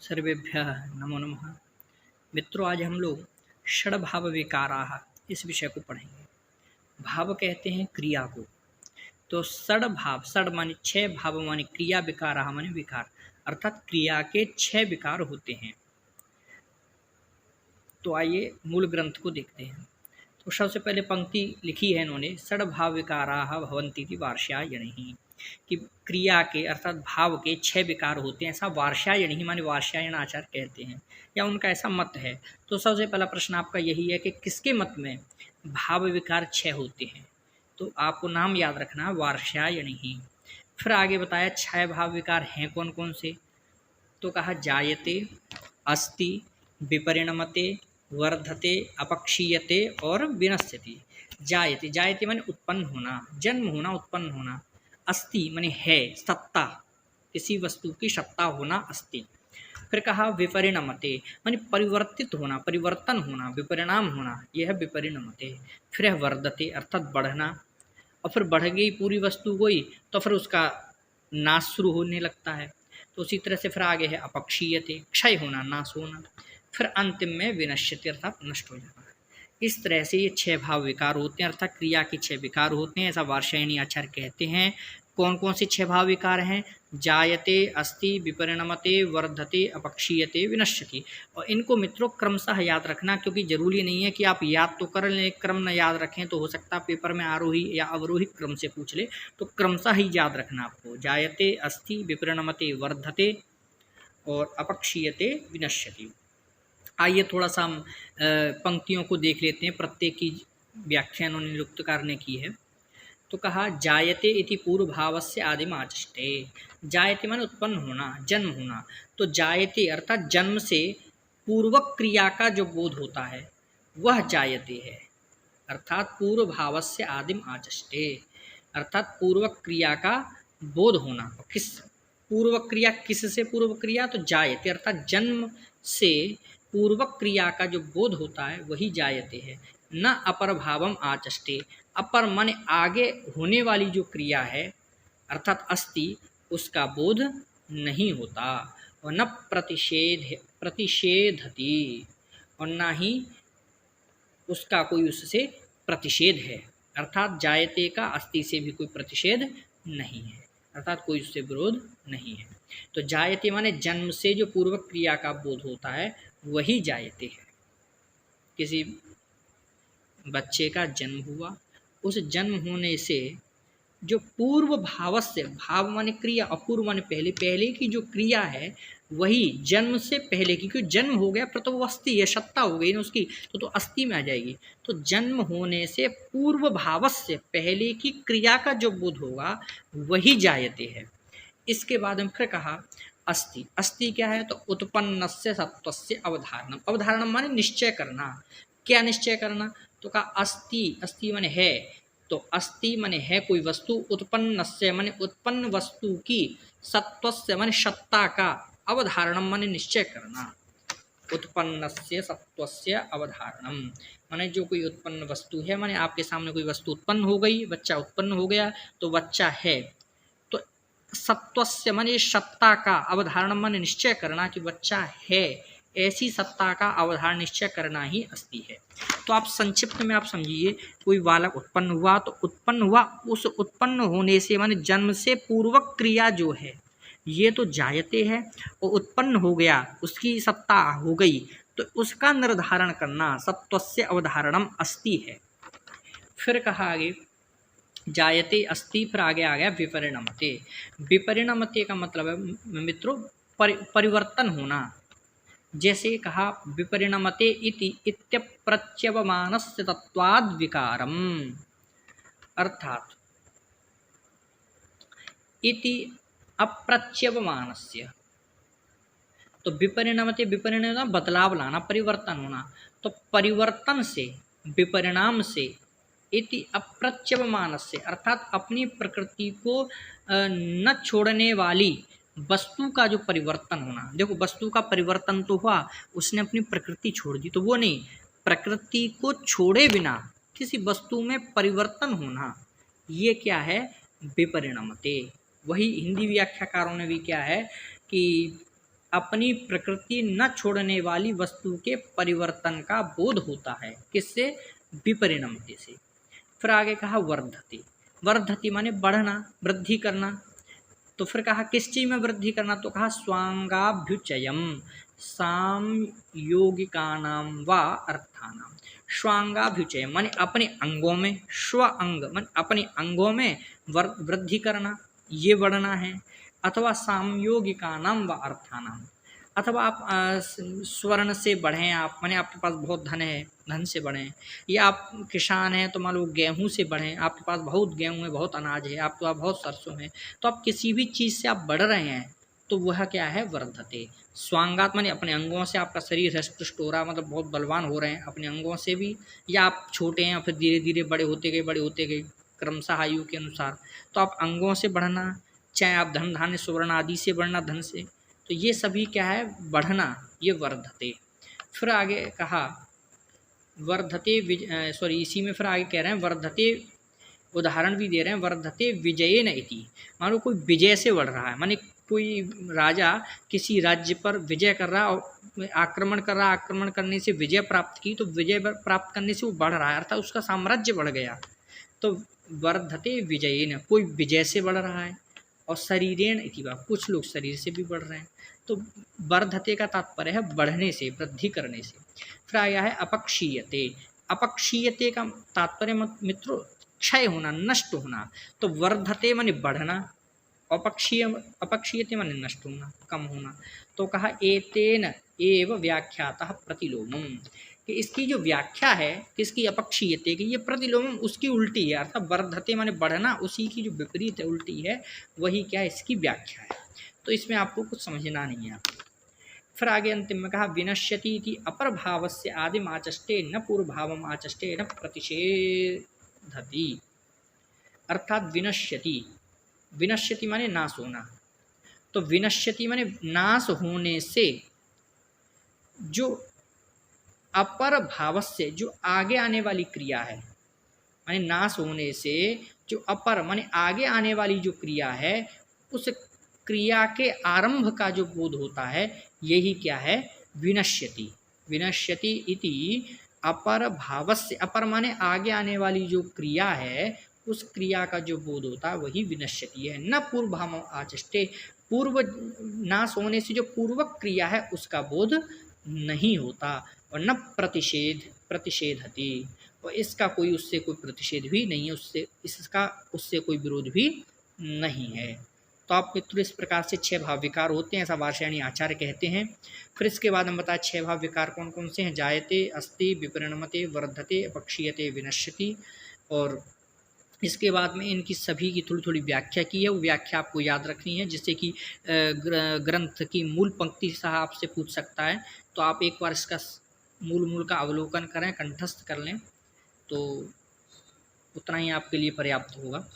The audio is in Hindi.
सर्वेभ्यः नमो नमः। मित्रों, आज हम लोग षड्भाव विकाराः इस विषय को पढ़ेंगे। भाव कहते हैं क्रिया को, तो षड्भाव, षड माने छह, भाव माने क्रिया, विकाराः माने विकार, अर्थात क्रिया के छह विकार होते हैं। तो आइए मूल ग्रंथ को देखते हैं। तो सबसे पहले पंक्ति लिखी है इन्होंने, षड्भाव विकाराः भवन्ति इति वार्ष्यायणिः, कि क्रिया के अर्थात भाव के छह विकार होते हैं, ऐसा वार्ष्यायणिः माने वार्ष्यायण आचार्य कहते हैं, या उनका ऐसा मत है। तो सबसे पहला प्रश्न आपका यही है कि किसके मत में भाव विकार छह होते हैं। तो आपको नाम याद रखना, वार्ष्यायणिः। फिर आगे बताया छह भाव विकार हैं कौन कौन से। तो कहा जायते, अस्ति, विपरिणमते, वर्धते, अपक्षीयते और विनश्यति। जायते, जायते माने उत्पन्न होना, जन्म होना, उत्पन्न होना। अस्ति माने है, सत्ता, किसी वस्तु की सत्ता होना, अस्ति। फिर कहा विपरिणमते माने परिवर्तित होना, परिवर्तन होना, विपरिणाम होना, यह है विपरिणमते। फिर है वर्धते अर्थात बढ़ना, और फिर बढ़ गई पूरी वस्तु कोई तो फिर उसका नाश शुरू होने लगता है। तो उसी तरह से फिर आगे है अपक्षीयते, क्षय होना, नाश होना। फिर अंतिम में विनश्यति अर्थात नष्ट हो जाना। इस तरह से ये छह भाव विकार होते हैं, अर्थात क्रिया के छह विकार होते हैं, ऐसा वार्ष्यायणी आचार्य कहते हैं। कौन कौन से छह भाव विकार हैं? जायते, अस्ति, विपरिणमते, वर्धते, अपक्षीयते, विनश्यति। और इनको मित्रों क्रमशः याद रखना, क्योंकि जरूरी नहीं है कि आप याद तो कर लें, क्रम न याद रखें तो हो सकता है पेपर में आरोही या अवरोही क्रम से पूछ ले। तो क्रमशः ही याद रखना आपको, जायते, अस्ति, विपरिणमते, वर्धते और अपक्षीयते, विनश्यति। आइए थोड़ा सा हम पंक्तियों को देख लेते हैं, प्रत्येक की व्याख्या उन्होंने निरुक्तकार ने की है। तो कहा जायते इति पूर्व भावस्य आदिम आचष्टे। जायते माने उत्पन्न होना, जन्म होना। तो जायते अर्थात जन्म से पूर्वक क्रिया का जो बोध होता है वह जायते है, अर्थात पूर्व भावस्य आदिम आचष्टे, अर्थात पूर्वक क्रिया का बोध होना। किस पूर्वक क्रिया, किससे पूर्व क्रिया? तो जायते अर्थात जन्म से पूर्वक क्रिया का जो बोध होता है वही जायते है। न अपर भावम आचष्टे, अपर माने आगे होने वाली जो क्रिया है अर्थात अस्ति, उसका बोध नहीं होता। और न प्रतिषेधति, और न ही उसका कोई उससे प्रतिषेध है, अर्थात जायते का अस्ति से भी कोई प्रतिषेध नहीं है, अर्थात कोई उससे विरोध नहीं है। तो जायते माने जन्म से जो पूर्वक क्रिया का बोध होता है वही जायते है। किसी बच्चे का जन्म हुआ, उस जन्म होने से जो पूर्व भाव से, भाव माने क्रिया, अपूर्व माने पहले, पहले की जो क्रिया है वही जन्म से पहले की, क्योंकि जन्म हो गया फिर तो वो अस्थि है, सत्ता हो गई ना उसकी, तो अस्थि में आ जाएगी। तो जन्म होने से पूर्व भाव से पहले की क्रिया का जो बोध होगा वही जायते है। इसके बाद हम फिर कहा अस्ति, अस्ति क्या है? तो उत्पन्नस्य सत्वस्य अवधारणम, अवधारणम माने निश्चय करना। क्या निश्चय करना? तो कहा अस्ति, अस्ति माने है, तो अस्ति माने है कोई वस्तु, उत्पन्नस्य माने उत्पन्न वस्तु की, सत्वस्य माने सत्ता का, अवधारणम माने निश्चय करना। उत्पन्नस्य सत्वस्य अवधारणम माने जो कोई उत्पन्न वस्तु है, माने आपके सामने कोई वस्तु उत्पन्न हो गई, बच्चा उत्पन्न हो गया तो बच्चा है, तो सत्वस्य माने सत्ता का, अवधारणम माने निश्चय करना कि बच्चा है, ऐसी सत्ता का अवधारण निश्चय करना ही अस्ति है। तो आप संक्षिप्त में आप समझिए, कोई बालक उत्पन्न हुआ तो उत्पन्न हुआ, उस उत्पन्न होने से माने जन्म से पूर्वक क्रिया जो है ये तो जायते है, और उत्पन्न हो गया, उसकी सत्ता हो गई, तो उसका निर्धारण करना सत्वस्य अवधारणम अस्ति है। फिर कहा आगे जायते, अस्ति, फिर आगे आ गया विपरिणमते। विपरिणमते का मतलब है मित्रों परिवर्तन होना। जैसे कहा विपरिणमते इति इत्यप्रच्यवमानस्य तत्वाद् विकारम, अर्थात इति अप्रच्यवमानस्य, तो विपरिणमते, विपरिणाम बदलाव लाना, परिवर्तन होना, तो परिवर्तन से, विपरिणाम से, इति अप्रच्यवमानस्य अर्थात अपनी प्रकृति को न छोड़ने वाली वस्तु का जो परिवर्तन होना। देखो वस्तु का परिवर्तन तो हुआ, उसने अपनी प्रकृति छोड़ दी, तो वो नहीं, प्रकृति को छोड़े बिना किसी वस्तु में परिवर्तन होना, ये क्या है? विपरिणमते। वही हिंदी व्याख्याकारों ने भी क्या है कि अपनी प्रकृति न छोड़ने वाली वस्तु के परिवर्तन का बोध होता है। किससे? विपरिणमते से। फिर आगे कहा वर्धते। वर्धति माने बढ़ना, वृद्धि करना। तो फिर कहा किस चीज में वृद्धि करना? तो कहा स्वांगाभ्युचयम सामयोगिकानाम व अर्थानाम। स्वांगाभ्युचयम माने अपने अंगों में, स्व अंग माने अपने अंगों में वृद्धि करना, ये बढ़ना है। अथवा सामयोगिकानाम व अर्थानाम, अथवा आप स्वर्ण से बढ़ें, आप माने आपके पास बहुत धन है, धन से बढ़ें। या आप किसान हैं तो मान लो गेहूँ से बढ़ें, आपके पास बहुत गेहूँ है, बहुत अनाज है, आपके पास बहुत सरसों है। तो आप किसी भी चीज़ से आप बढ़ रहे हैं तो वह क्या है? वर्धते। स्वांगात माने अपने अंगों से आपका शरीर हष्ट हो रहा, मतलब बहुत बलवान हो रहे हैं अपने अंगों से भी, या आप छोटे हैं फिर धीरे धीरे बड़े होते गए, बड़े होते गए क्रमशः आयु के अनुसार। तो आप अंगों से बढ़ना, चाहे आप धन धान्य सुवर्ण आदि से बढ़ना, धन से, तो ये सभी क्या है? बढ़ना, ये वर्धते। फिर आगे कहा वर्धते सॉरी इसी में फिर आगे कह रहे हैं वर्धते, उदाहरण भी दे रहे हैं, वर्धते विजयेन इति। मान लो कोई विजय से बढ़ रहा है, माने कोई राजा किसी राज्य पर विजय कर रहा है और आक्रमण कर रहा है, आक्रमण करने से विजय प्राप्त की, तो विजय प्राप्त करने से वो बढ़ रहा है, अर्थात उसका साम्राज्य बढ़ गया। तो वर्धते विजयेन, कोई विजय से बढ़ रहा है। और शरीरेण इति वा, कुछ लोग शरीर से भी बढ़ रहे हैं। तो वर्धते का तात्पर्य है बढ़ने से, वृद्धि करने से। फिर आया है अपक्षीयते। अपक्षीयते का तात्पर्य मित्रों क्षय होना, नष्ट होना। तो वर्धते माने बढ़ना, अपक्षीयते माने नष्ट होना, कम होना। तो कहा एतेन एव व्याख्यातः प्रतिलोमम, कि इसकी जो व्याख्या है किसकी? अपक्षीयते की, ये प्रतिलोमम उसकी उल्टी है, अर्थात वर्धते माने बढ़ना, उसी की जो विपरीत है, उल्टी है, वही क्या है? इसकी व्याख्या है। तो इसमें आपको कुछ समझना नहीं है। फिर आगे अंतिम में कहा विनश्यति इति अपर भावस्य आदिम आचष्टे न पूर्व भावम आचष्टे न प्रतिषेधति। अर्थात विनश्यति, विनश्यति माने नाश होना। तो विनश्यति माने नाश होने से, जो अपर भावस्य, जो आगे आने वाली क्रिया है, माने नाश होने से जो अपर माने आगे आने वाली जो क्रिया है, उस क्रिया के आरंभ का जो बोध होता है, यही क्या है? विनश्यति। विनश्यति इति अपर भावस्य, अपर माने आगे आने वाली जो क्रिया है, उस क्रिया का जो बोध होता है वही विनश्यति है। न पूर्व भाव आचष्टे, पूर्व नाश होने से जो पूर्वक क्रिया है उसका बोध नहीं होता। और न प्रतिषेधति, और इसका कोई उससे कोई प्रतिषेध भी नहीं है, उससे कोई विरोध भी नहीं है। तो आप मित्रों इस प्रकार से 6 भाव विकार होते हैं, ऐसा वार्षायणी आचार्य कहते हैं। फिर इसके बाद हम बताए 6 भाव विकार कौन कौन से हैं? जायते, अस्ति, विपरिणमते, वर्धते, अपक्षीयते, विनश्यति। और इसके बाद में इनकी सभी की थोड़ी थोड़ी व्याख्या की है, वो व्याख्या आपको याद रखनी है, जिससे कि ग्रंथ की मूल पंक्ति सह आपसे पूछ सकता है। तो आप एक बार इसका मूल का अवलोकन करें, कंठस्थ कर लें, तो उतना ही आपके लिए पर्याप्त होगा।